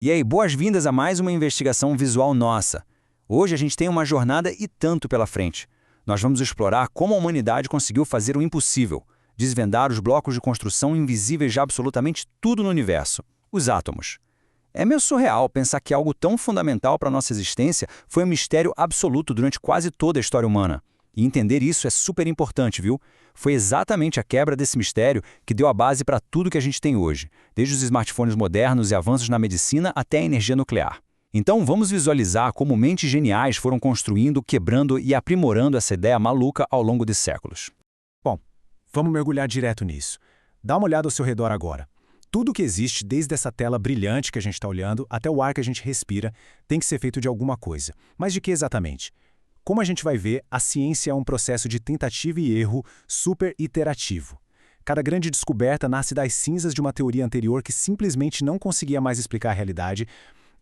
E aí, boas-vindas a mais uma investigação visual nossa. Hoje a gente tem uma jornada e tanto pela frente. Nós vamos explorar como a humanidade conseguiu fazer o impossível, desvendar os blocos de construção invisíveis de absolutamente tudo no universo, os átomos. É meio surreal pensar que algo tão fundamental para a nossa existência foi um mistério absoluto durante quase toda a história humana. E entender isso é super importante, viu? Foi exatamente a quebra desse mistério que deu a base para tudo que a gente tem hoje, desde os smartphones modernos e avanços na medicina até a energia nuclear. Então vamos visualizar como mentes geniais foram construindo, quebrando e aprimorando essa ideia maluca ao longo de séculos. Bom, vamos mergulhar direto nisso. Dá uma olhada ao seu redor agora. Tudo que existe, desde essa tela brilhante que a gente está olhando até o ar que a gente respira, tem que ser feito de alguma coisa. Mas de que exatamente? Como a gente vai ver, a ciência é um processo de tentativa e erro super iterativo. Cada grande descoberta nasce das cinzas de uma teoria anterior que simplesmente não conseguia mais explicar a realidade.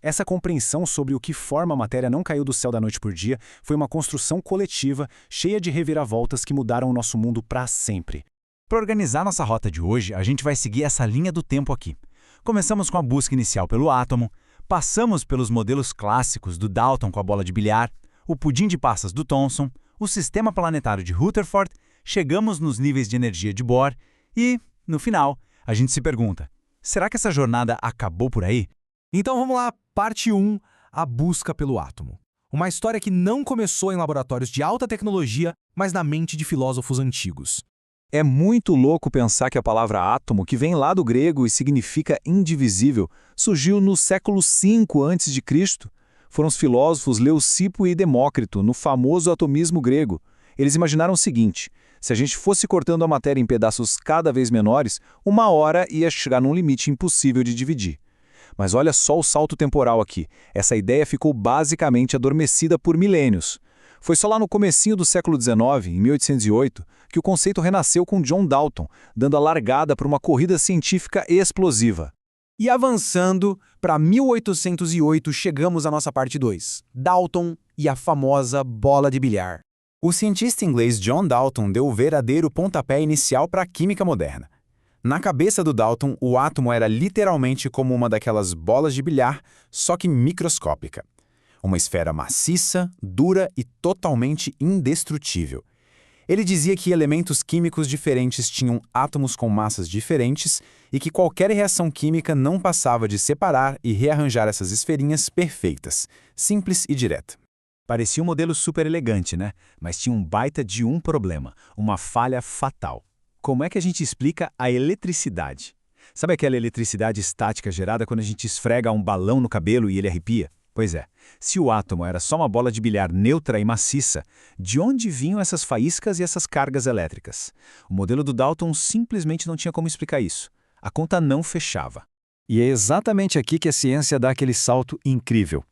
Essa compreensão sobre o que forma a matéria não caiu do céu da noite por dia, foi uma construção coletiva, cheia de reviravoltas que mudaram o nosso mundo para sempre. Para organizar nossa rota de hoje, a gente vai seguir essa linha do tempo aqui. Começamos com a busca inicial pelo átomo, passamos pelos modelos clássicos do Dalton com a bola de bilhar, o pudim de passas do Thomson, o sistema planetário de Rutherford, chegamos nos níveis de energia de Bohr e, no final, a gente se pergunta, será que essa jornada acabou por aí? Então vamos lá, parte 1, a busca pelo átomo. Uma história que não começou em laboratórios de alta tecnologia, mas na mente de filósofos antigos. É muito louco pensar que a palavra átomo, que vem lá do grego e significa indivisível, surgiu no século V a.C. Foram os filósofos Leucipo e Demócrito, no famoso atomismo grego. Eles imaginaram o seguinte: se a gente fosse cortando a matéria em pedaços cada vez menores, uma hora ia chegar num limite impossível de dividir. Mas olha só o salto temporal aqui. Essa ideia ficou basicamente adormecida por milênios. Foi só lá no comecinho do século XIX, em 1808, que o conceito renasceu com John Dalton, dando a largada para uma corrida científica explosiva. E avançando, para 1808 chegamos à nossa parte 2, Dalton e a famosa bola de bilhar. O cientista inglês John Dalton deu o verdadeiro pontapé inicial para a química moderna. Na cabeça do Dalton, o átomo era literalmente como uma daquelas bolas de bilhar, só que microscópica. Uma esfera maciça, dura e totalmente indestrutível. Ele dizia que elementos químicos diferentes tinham átomos com massas diferentes e que qualquer reação química não passava de separar e rearranjar essas esferinhas perfeitas, simples e direta. Parecia um modelo super elegante, né? Mas tinha um baita de um problema, uma falha fatal. Como é que a gente explica a eletricidade? Sabe aquela eletricidade estática gerada quando a gente esfrega um balão no cabelo e ele arrepia? Pois é, se o átomo era só uma bola de bilhar neutra e maciça, de onde vinham essas faíscas e essas cargas elétricas? O modelo do Dalton simplesmente não tinha como explicar isso. A conta não fechava. E é exatamente aqui que a ciência dá aquele salto incrível.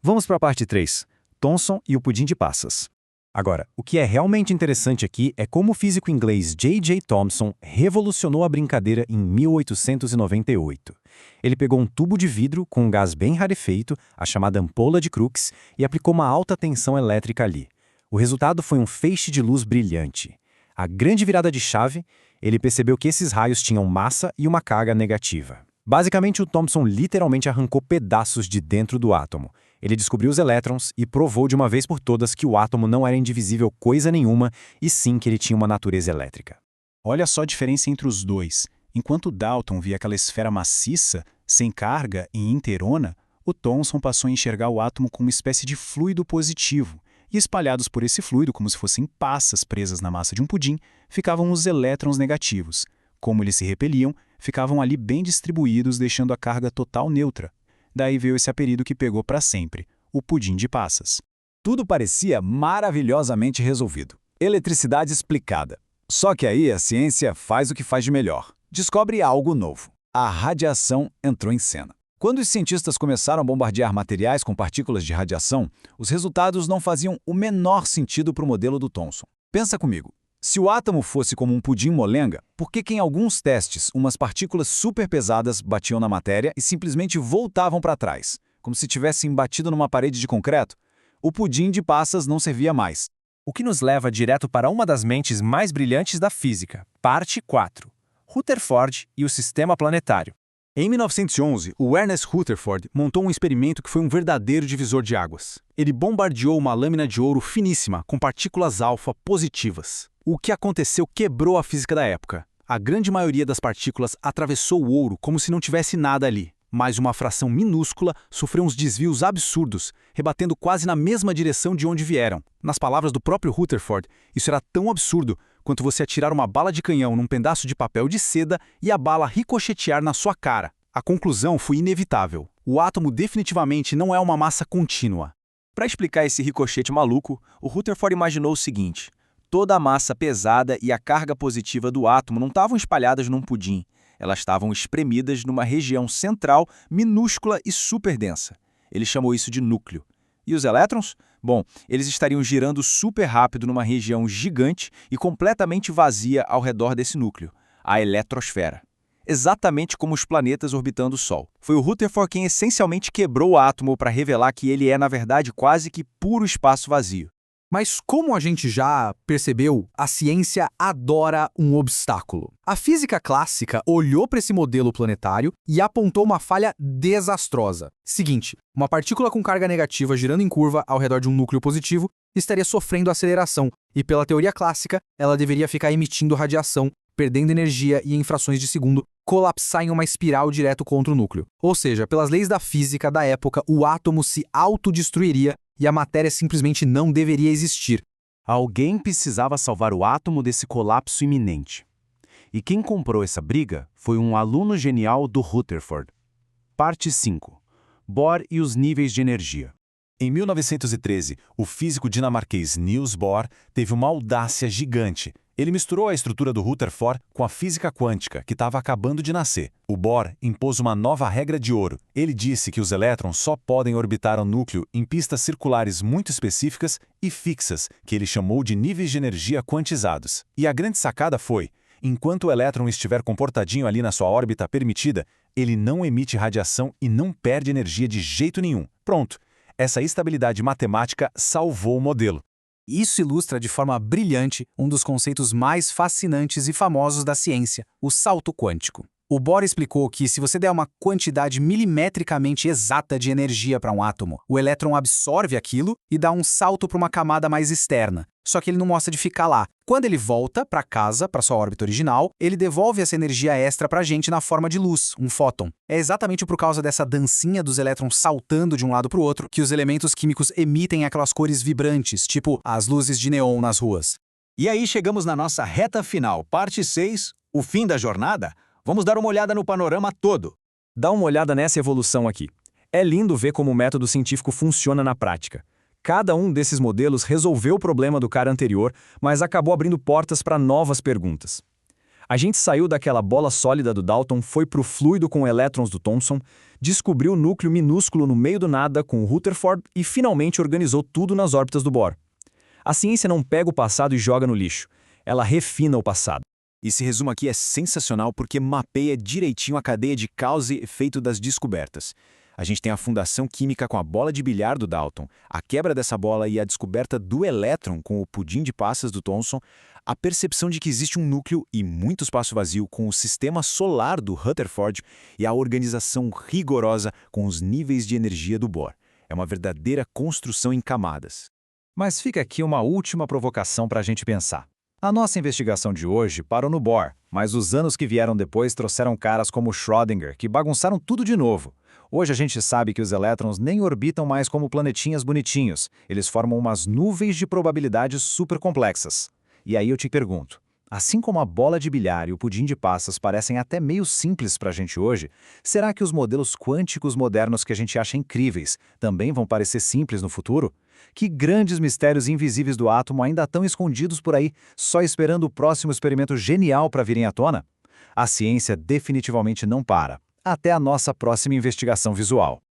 Vamos para a parte 3, Thomson e o pudim de passas. Agora, o que é realmente interessante aqui é como o físico inglês J.J. Thomson revolucionou a brincadeira em 1898. Ele pegou um tubo de vidro com um gás bem rarefeito, a chamada ampola de Crookes, e aplicou uma alta tensão elétrica ali. O resultado foi um feixe de luz brilhante. A grande virada de chave, ele percebeu que esses raios tinham massa e uma carga negativa. Basicamente, o Thomson literalmente arrancou pedaços de dentro do átomo. Ele descobriu os elétrons e provou de uma vez por todas que o átomo não era indivisível coisa nenhuma, e sim que ele tinha uma natureza elétrica. Olha só a diferença entre os dois. Enquanto Dalton via aquela esfera maciça, sem carga e inteirona, o Thomson passou a enxergar o átomo como uma espécie de fluido positivo, e espalhados por esse fluido, como se fossem passas presas na massa de um pudim, ficavam os elétrons negativos. Como eles se repeliam, ficavam ali bem distribuídos, deixando a carga total neutra. Daí veio esse apelido que pegou para sempre, o pudim de passas. Tudo parecia maravilhosamente resolvido. Eletricidade explicada. Só que aí a ciência faz o que faz de melhor. Descobre algo novo. A radiação entrou em cena. Quando os cientistas começaram a bombardear materiais com partículas de radiação, os resultados não faziam o menor sentido para o modelo do Thomson. Pensa comigo. Se o átomo fosse como um pudim molenga, por que em alguns testes umas partículas super pesadas batiam na matéria e simplesmente voltavam para trás, como se tivessem batido numa parede de concreto? O pudim de passas não servia mais. O que nos leva direto para uma das mentes mais brilhantes da física, parte 4, Rutherford e o sistema planetário. Em 1911, o Ernest Rutherford montou um experimento que foi um verdadeiro divisor de águas. Ele bombardeou uma lâmina de ouro finíssima com partículas alfa positivas. O que aconteceu quebrou a física da época. A grande maioria das partículas atravessou o ouro como se não tivesse nada ali. Mas uma fração minúscula sofreu uns desvios absurdos, rebatendo quase na mesma direção de onde vieram. Nas palavras do próprio Rutherford, isso era tão absurdo quanto você atirar uma bala de canhão num pedaço de papel de seda e a bala ricochetear na sua cara. A conclusão foi inevitável. O átomo definitivamente não é uma massa contínua. Para explicar esse ricochete maluco, o Rutherford imaginou o seguinte: toda a massa pesada e a carga positiva do átomo não estavam espalhadas num pudim. Elas estavam espremidas numa região central, minúscula e superdensa. Ele chamou isso de núcleo. E os elétrons? Bom, eles estariam girando super rápido numa região gigante e completamente vazia ao redor desse núcleo, a eletrosfera. Exatamente como os planetas orbitando o Sol. Foi o Rutherford quem essencialmente quebrou o átomo para revelar que ele é, na verdade, quase que puro espaço vazio. Mas como a gente já percebeu, a ciência adora um obstáculo. A física clássica olhou para esse modelo planetário e apontou uma falha desastrosa. Seguinte, uma partícula com carga negativa girando em curva ao redor de um núcleo positivo estaria sofrendo aceleração, e pela teoria clássica, ela deveria ficar emitindo radiação, perdendo energia e em frações de segundo, colapsar em uma espiral direto contra o núcleo. Ou seja, pelas leis da física da época, o átomo se autodestruiria e a matéria simplesmente não deveria existir. Alguém precisava salvar o átomo desse colapso iminente. E quem comprou essa briga foi um aluno genial do Rutherford. Parte 5. Bohr e os níveis de energia. Em 1913, o físico dinamarquês Niels Bohr teve uma audácia gigante. Ele misturou a estrutura do Rutherford com a física quântica, que estava acabando de nascer. O Bohr impôs uma nova regra de ouro. Ele disse que os elétrons só podem orbitar o núcleo em pistas circulares muito específicas e fixas, que ele chamou de níveis de energia quantizados. E a grande sacada foi: enquanto o elétron estiver comportadinho ali na sua órbita permitida, ele não emite radiação e não perde energia de jeito nenhum. Pronto. Essa estabilidade matemática salvou o modelo. Isso ilustra de forma brilhante um dos conceitos mais fascinantes e famosos da ciência, o salto quântico. O Bohr explicou que se você der uma quantidade milimetricamente exata de energia para um átomo, o elétron absorve aquilo e dá um salto para uma camada mais externa. Só que ele não mostra de ficar lá. Quando ele volta para casa, para sua órbita original, ele devolve essa energia extra para a gente na forma de luz, um fóton. É exatamente por causa dessa dancinha dos elétrons saltando de um lado para o outro que os elementos químicos emitem aquelas cores vibrantes, tipo as luzes de neon nas ruas. E aí chegamos na nossa reta final, parte 6, o fim da jornada. Vamos dar uma olhada no panorama todo. Dá uma olhada nessa evolução aqui. É lindo ver como o método científico funciona na prática. Cada um desses modelos resolveu o problema do cara anterior, mas acabou abrindo portas para novas perguntas. A gente saiu daquela bola sólida do Dalton, foi para o fluido com elétrons do Thomson, descobriu o núcleo minúsculo no meio do nada com o Rutherford e finalmente organizou tudo nas órbitas do Bohr. A ciência não pega o passado e joga no lixo. Ela refina o passado. Esse resumo aqui é sensacional porque mapeia direitinho a cadeia de causa e efeito das descobertas. A gente tem a fundação química com a bola de bilhar do Dalton, a quebra dessa bola e a descoberta do elétron com o pudim de passas do Thomson, a percepção de que existe um núcleo e muito espaço vazio com o sistema solar do Rutherford e a organização rigorosa com os níveis de energia do Bohr. É uma verdadeira construção em camadas. Mas fica aqui uma última provocação para a gente pensar. A nossa investigação de hoje parou no Bohr, mas os anos que vieram depois trouxeram caras como Schrödinger, que bagunçaram tudo de novo. Hoje a gente sabe que os elétrons nem orbitam mais como planetinhas bonitinhos, eles formam umas nuvens de probabilidades super complexas. E aí eu te pergunto, assim como a bola de bilhar e o pudim de passas parecem até meio simples para a gente hoje, será que os modelos quânticos modernos que a gente acha incríveis também vão parecer simples no futuro? Que grandes mistérios invisíveis do átomo ainda estão escondidos por aí, só esperando o próximo experimento genial para virem à tona? A ciência definitivamente não para. Até a nossa próxima investigação visual.